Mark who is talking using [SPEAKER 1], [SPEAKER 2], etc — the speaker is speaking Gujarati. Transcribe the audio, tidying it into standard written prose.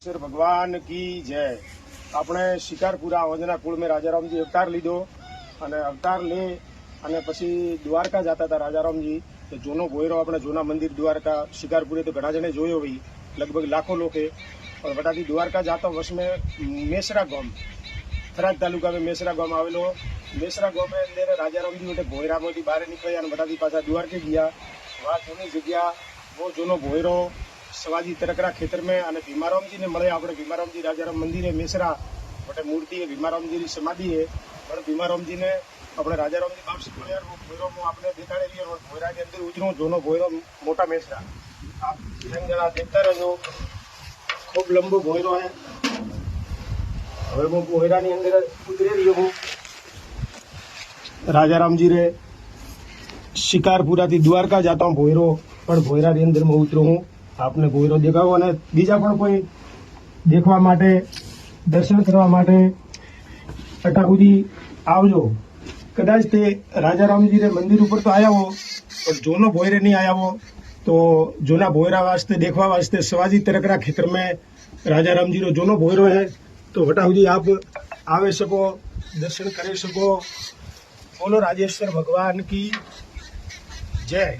[SPEAKER 1] सर भगवान की जय। આપણે શિકારપુરા વંદના કુળ में રાજારામજી અવતાર લીધો અને અવતાર લે અને પછી દ્વારકા જતા હતા રાજારામજી। તો જૂનો ભોયરો આપણે જૂના મંદિર દ્વારકા શિકારપુરે તો ઘણા જણે જોયો હોય, લગભગ લાખો લોકો। और वटाથી દ્વારકા जाता वर्ष में मेसरा गाम थराद तालुका में मेसरा गाम आवेलो। मेसरा गाम में अंदर राजारामजी वटे भोयराમાંથી બહાર નીકળ્યા અને વટાથી પાછા દ્વારકે ગયા। વા જૂની જગ્યા वो जूनो भोयरो सवाजी तरकरा खेतर में અને ભીમારામજી ने મળે। આપણે ભીમારામજી રાજારામ મંદિર है मेसरा वटे मूर्ति है, भीमारामजी की समाधि है। पर भीमारामजी ने अपने राजारामजी बाप से बोले यार वो भोयरो आपने दिखाड़े लिए और भोयरा के अंदर उतरो दोनों भोयरो मोटा मेसरा आप जरा देखता रहो। खूब लंबो भोयरो है। હવે હું ભોયરાની અંદર ઉતરી રહ્યો હું। રાજારામજી રે શિકારપુરાથી દ્વારકા જતા હું ભોયરો, પણ ભોયરાની અંદર હું ઉતરું હું। આપને ભોયરો દેખાવો અને બીજા પણ કોઈ દેખવા માટે દર્શન કરવા માટે અટા સુધી આવજો। કદાચ તે રાજારામજી રે મંદિર ઉપર તો આયા હો, પણ જૂનો ભોયરે नहीं आया हो। तो जूना भोयरा वास्ते देखवा वास्ते शिवाजी तरकरा क्षेत्र में राजारामजी रो जूनो भोयरो है। तो वटा સુધી आप आवे सको, दर्शन करे सको। बोलो राजेश्वर भगवान की जय।